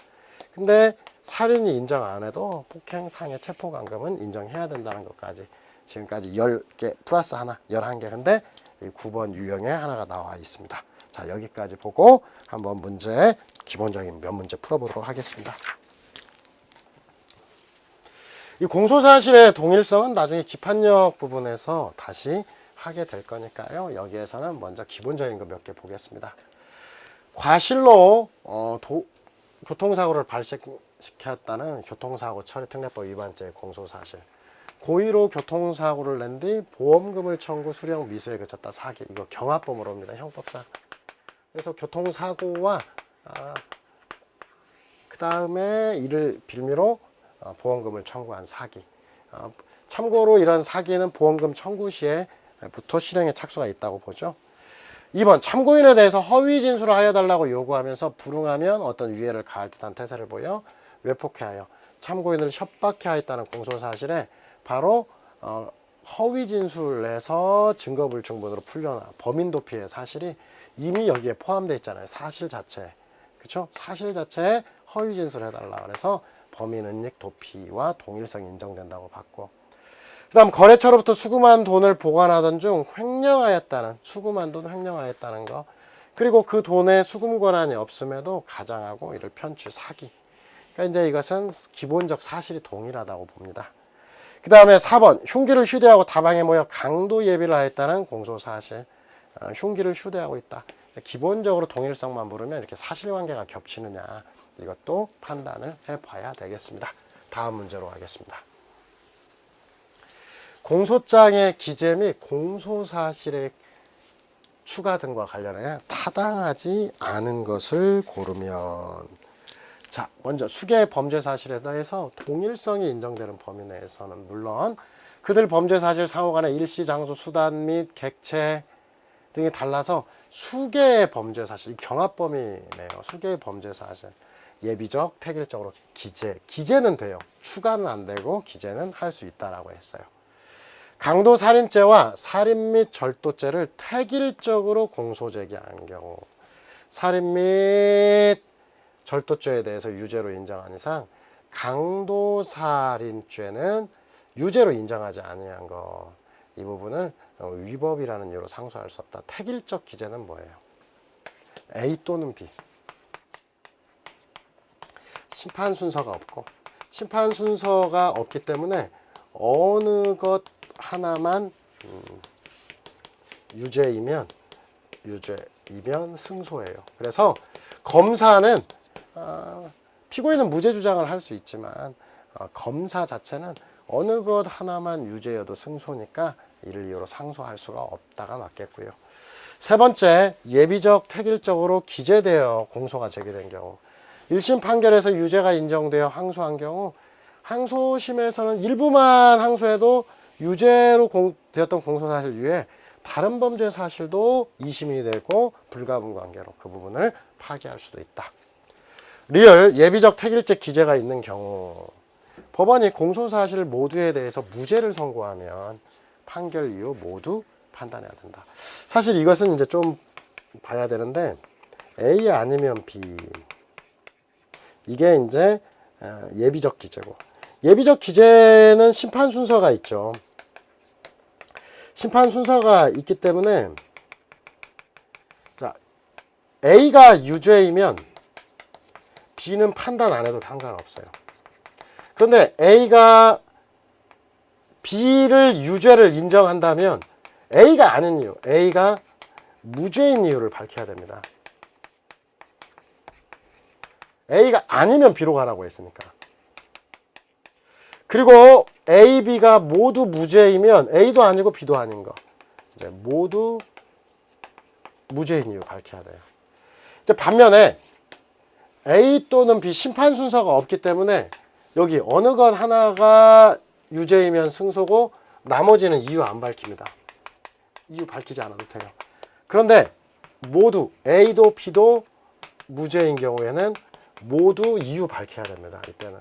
근데 살인이 인정 안 해도 폭행, 상해, 체포감금은 인정해야 된다는 것까지 지금까지 10개 플러스 하나 11개. 근데 이 9번 유형에 하나가 나와 있습니다. 자, 여기까지 보고 한번 문제 기본적인 몇 문제 풀어보도록 하겠습니다. 이 공소사실의 동일성은 나중에 기판력 부분에서 다시 하게 될 거니까요. 여기에서는 먼저 기본적인 거 몇 개 보겠습니다. 과실로 교통사고를 발생시켰다는 교통사고 처리특례법 위반죄 공소사실. 고의로 교통사고를 낸 뒤 보험금을 청구 수령 미수에 그쳤다. 사기. 이거 경합범으로 옵니다. 형법상. 그래서 교통사고와 그 다음에 이를 빌미로 보험금을 청구한 사기. 참고로 이런 사기는 보험금 청구 시에 부터 실행에 착수가 있다고 보죠. 2번. 참고인에 대해서 허위 진술을 하여 달라고 요구하면서 불응하면 어떤 유해를 가할 듯한 태세를 보여 외폭해하여 참고인을 협박해 하였다는 공소사실에 바로 허위 진술에서 증거불충분으로 풀려나 범인 도피의 사실이 이미 여기에 포함되어 있잖아요. 사실 자체. 그렇죠? 사실 자체에 허위 진술을 해달라 그래서 범인 은닉 도피와 동일성이 인정된다고 봤고, 그 다음 거래처로부터 수금한 돈을 보관하던 중 횡령하였다는, 수금한 돈 횡령하였다는 거, 그리고 그 돈에 수금 권한이 없음에도 가장하고 이를 편취 사기. 그러니까 이제 이것은 기본적 사실이 동일하다고 봅니다. 그 다음에 4번. 흉기를 휴대하고 다방에 모여 강도 예비를 하였다는 공소사실. 흉기를 휴대하고 있다. 기본적으로 동일성만 물으면 이렇게 사실관계가 겹치느냐, 이것도 판단을 해봐야 되겠습니다. 다음 문제로 가겠습니다. 공소장의 기재 및 공소사실의 추가 등과 관련해 타당하지 않은 것을 고르면, 자, 먼저 수개의 범죄 사실에 대해서 동일성이 인정되는 범위 내에서는 물론 그들 범죄 사실 상호 간의 일시, 장소, 수단 및 객체 등이 달라서 수개의 범죄 사실, 경합 범위네요. 수개의 범죄 사실, 예비적, 획일적으로 기재는 돼요. 추가는 안 되고 기재는 할 수 있다라고 했어요. 강도 살인죄와 살인 및 절도죄를 획일적으로 공소 제기한 경우, 살인 및 절도죄에 대해서 유죄로 인정한 이상 강도 살인죄는 유죄로 인정하지 아니한 것, 이 부분을 위법이라는 이유로 상소할 수 없다. 획일적 기재는 뭐예요? A 또는 B. 심판 순서가 없고, 심판 순서가 없기 때문에 어느 것 하나만 유죄이면 승소예요. 그래서 검사는 피고인은 무죄 주장을 할 수 있지만 검사 자체는 어느 것 하나만 유죄여도 승소니까 이를 이유로 상소할 수가 없다가 맞겠고요. 세 번째, 예비적 획일적으로 기재되어 공소가 제기된 경우, 1심 판결에서 유죄가 인정되어 항소한 경우 항소심에서는 일부만 항소해도 유죄로 되었던 공소사실 위에 다른 범죄 사실도 2심이 되고 불가분 관계로 그 부분을 파기할 수도 있다. 리얼 예비적 획일적 기재가 있는 경우, 법원이 공소사실 모두에 대해서 무죄를 선고하면 판결 이후 모두 판단해야 된다. 사실 이것은 이제 좀 봐야 되는데, A 아니면 B, 이게 이제 예비적 기재고, 예비적 기재는 심판 순서가 있죠. 심판 순서가 있기 때문에, 자, A가 유죄이면 B는 판단 안 해도 상관없어요. 그런데 A가 B를 유죄를 인정한다면 A가 아닌 이유, A가 무죄인 이유를 밝혀야 됩니다. A가 아니면 B로 가라고 했으니까. 그리고 A, B가 모두 무죄이면 A도 아니고 B도 아닌 거, 이제 모두 무죄인 이유 밝혀야 돼요. 이제 반면에 A 또는 B 심판 순서가 없기 때문에 여기 어느 것 하나가 유죄이면 승소고 나머지는 이유 안 밝힙니다. 이유 밝히지 않아도 돼요. 그런데 모두 A도 B도 무죄인 경우에는 모두 이유 밝혀야 됩니다. 이때는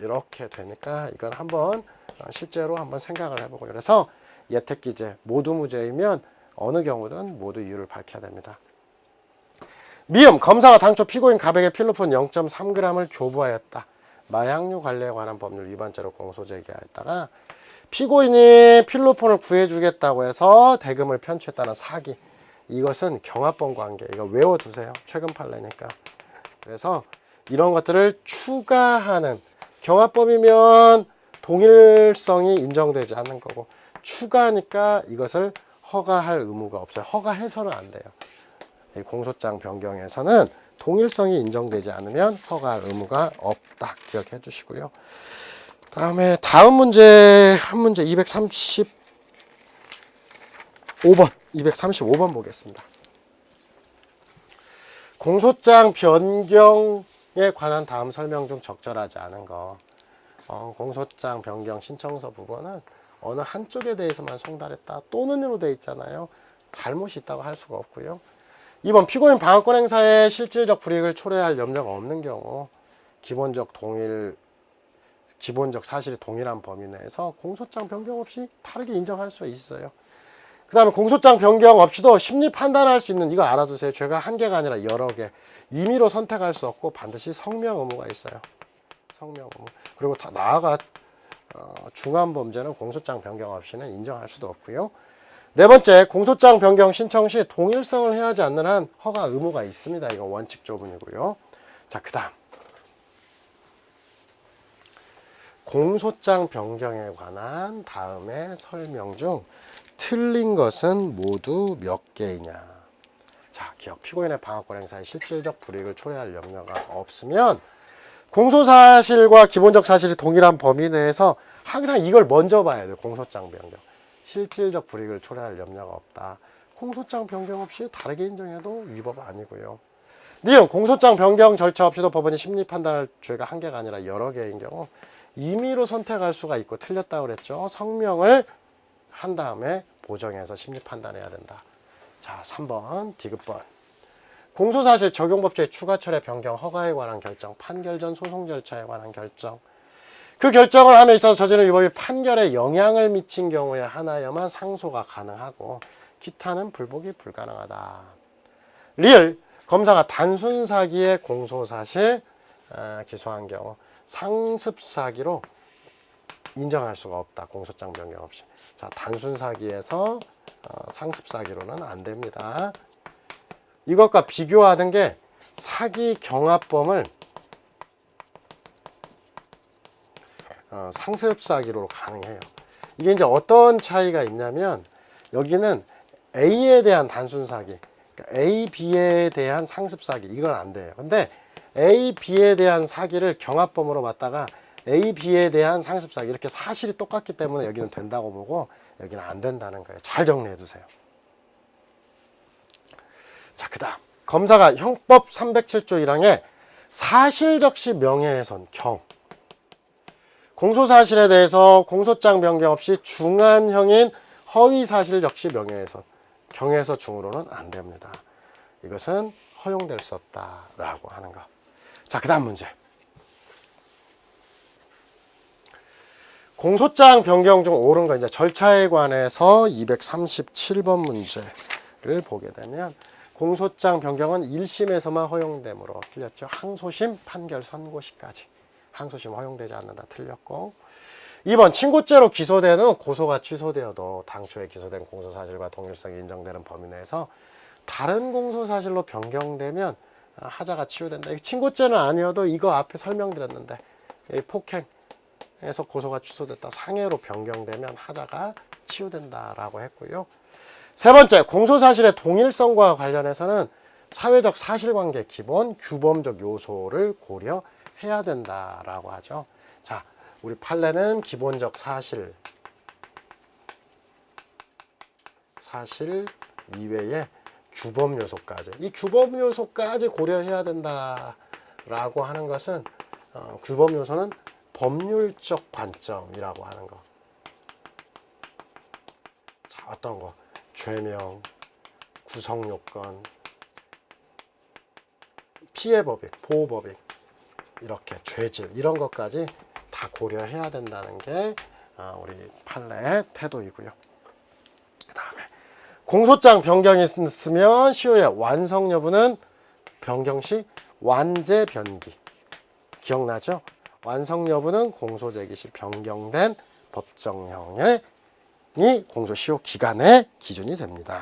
이렇게 되니까 이건 한번 실제로 한번 생각을 해보고, 그래서 예택기재 모두 무죄이면 어느 경우든 모두 이유를 밝혀야 됩니다. 미음, 검사가 당초 피고인 갑에게 필로폰 0.3g을 교부하였다. 마약류 관리에 관한 법률 위반죄로 공소 제기하였다가 피고인이 필로폰을 구해주겠다고 해서 대금을 편취했다는 사기. 이것은 경합범 관계. 이거 외워두세요. 최근 판례니까. 그래서 이런 것들을 추가하는, 경합범이면 동일성이 인정되지 않는 거고, 추가니까 이것을 허가할 의무가 없어요. 허가해서는 안 돼요. 이 공소장 변경에서는 동일성이 인정되지 않으면 허가할 의무가 없다. 기억해 주시고요. 다음에 다음 문제, 한 문제 235번 보겠습니다. 공소장 변경에 관한 다음 설명 중 적절하지 않은 거. 공소장 변경 신청서 부분은 어느 한쪽에 대해서만 송달했다 또는으로 돼 있잖아요. 잘못이 있다고 할 수가 없고요. 2번 피고인 방어권 행사에 실질적 불이익을 초래할 염려가 없는 경우 기본적 사실이 동일한 범위 내에서 공소장 변경 없이 다르게 인정할 수 있어요. 그 다음에 공소장 변경 없이도 심리 판단할 수 있는, 이거 알아두세요. 죄가 한 개가 아니라 여러 개. 임의로 선택할 수 없고 반드시 성명 의무가 있어요. 성명 의무. 그리고 다 나아가 중한 범죄는 공소장 변경 없이는 인정할 수도 없고요. 네 번째, 공소장 변경 신청 시 동일성을 해하지 않는 한 허가 의무가 있습니다. 이건 원칙 조문이고요. 자, 그 다음 공소장 변경에 관한 다음의 설명 중 틀린 것은 모두 몇 개이냐. 자, 기억. 피고인의 방어권 행사에 실질적 불이익을 초래할 염려가 없으면 공소사실과 기본적 사실이 동일한 범위 내에서 항상 이걸 먼저 봐야 돼요. 공소장 변경. 실질적 불이익을 초래할 염려가 없다. 공소장 변경 없이 다르게 인정해도 위법 아니고요. 니은 공소장 변경 절차 없이도 법원이 심리 판단할 죄가 한 개가 아니라 여러 개인 경우 임의로 선택할 수가 있고, 틀렸다고 그랬죠. 성명을 한 다음에 보정해서 심리 판단해야 된다. 자, 3번 디귿번. 공소사실 적용법조의 추가철회 변경 허가에 관한 결정, 판결 전 소송 절차에 관한 결정. 그 결정을 함에 있어서 저지른 위법이 판결에 영향을 미친 경우에 하나여만 상소가 가능하고 기타는 불복이 불가능하다. 리을, 검사가 단순 사기의 공소사실 기소한 경우 상습 사기로 인정할 수가 없다. 공소장 변경 없이. 자, 단순 사기에서 상습 사기로는 안 됩니다. 이것과 비교하는 게 사기 경합범을 상습 사기로 가능해요. 이게 이제 어떤 차이가 있냐면, 여기는 A에 대한 단순 사기, 그러니까 A, B에 대한 상습 사기, 이건 안 돼요. 근데 A, B에 대한 사기를 경합범으로 봤다가 A, B에 대한 상습 사기, 이렇게 사실이 똑같기 때문에 여기는 된다고 보고 여기는 안 된다는 거예요. 잘 정리해 두세요. 자, 그 다음 검사가 형법 307조 1항에 사실적시 명예훼손 경, 공소사실에 대해서 공소장 변경 없이 중한형인 허위사실적시 명예훼손 경에서 중으로는 안 됩니다. 이것은 허용될 수 없다라고 하는 거. 자, 그 다음 문제. 공소장 변경 중 옳은 거, 이제 절차에 관해서 237번 문제를 보게 되면, 공소장 변경은 1심에서만 허용되므로 틀렸죠. 항소심, 판결, 선고시까지 항소심 허용되지 않는다. 틀렸고, 2번 친고죄로 기소되는 고소가 취소되어도 당초에 기소된 공소사실과 동일성이 인정되는 범위 내에서 다른 공소사실로 변경되면 하자가 치유된다. 친고죄는 아니어도 이거 앞에 설명드렸는데, 폭행에서 고소가 취소됐다. 상해로 변경되면 하자가 치유된다라고 했고요. 세 번째, 공소사실의 동일성과 관련해서는 사회적 사실관계 기본, 규범적 요소를 고려해야 된다라고 하죠. 자, 우리 판례는 기본적 사실 이외에 규범 요소까지. 이 규범 요소까지 고려해야 된다라고 하는 것은 규범 요소는 법률적 관점이라고 하는 거. 자, 어떤 거? 죄명, 구성 요건, 피해 법익, 보호 법익, 이렇게 죄질 이런 것까지 다 고려해야 된다는 게 우리 판례의 태도이고요. 그 다음에 공소장 변경이 있으면 시효의 완성 여부는 변경 시 완제 변기. 기억나죠? 완성 여부는 공소 제기 시 변경된 법정형이 공소시효 기간의 기준이 됩니다.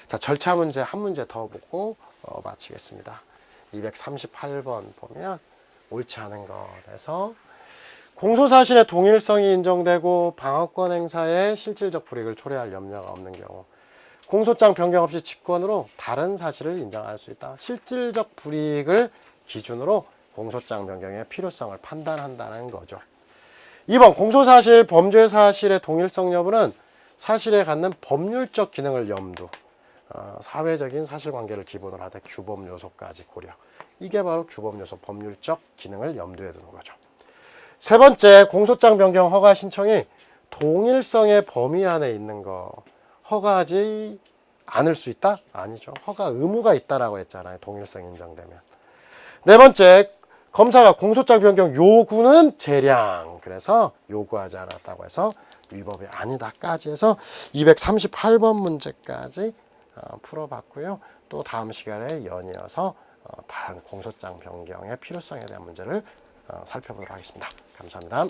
자, 절차 문제 한 문제 더 보고 마치겠습니다. 238번 보면 옳지 않은 것에서 공소사실의 동일성이 인정되고 방어권 행사에 실질적 불이익을 초래할 염려가 없는 경우 공소장 변경 없이 직권으로 다른 사실을 인정할 수 있다. 실질적 불이익을 기준으로 공소장 변경의 필요성을 판단한다는 거죠. 2번 공소사실, 범죄사실의 동일성 여부는 사실에 갖는 법률적 기능을 염두, 사회적인 사실관계를 기본으로 하되 규범 요소까지 고려. 이게 바로 규범 요소, 법률적 기능을 염두에 두는 거죠. 세 번째, 공소장 변경 허가 신청이 동일성의 범위 안에 있는 거. 허가하지 않을 수 있다? 아니죠. 허가 의무가 있다라고 했잖아요. 동일성 인정되면. 네 번째, 검사가 공소장 변경 요구는 재량. 그래서 요구하지 않았다고 해서 위법이 아니다까지 해서 238번 문제까지 풀어봤고요. 또 다음 시간에 연이어서 다른 공소장 변경의 필요성에 대한 문제를 살펴보도록 하겠습니다. 감사합니다.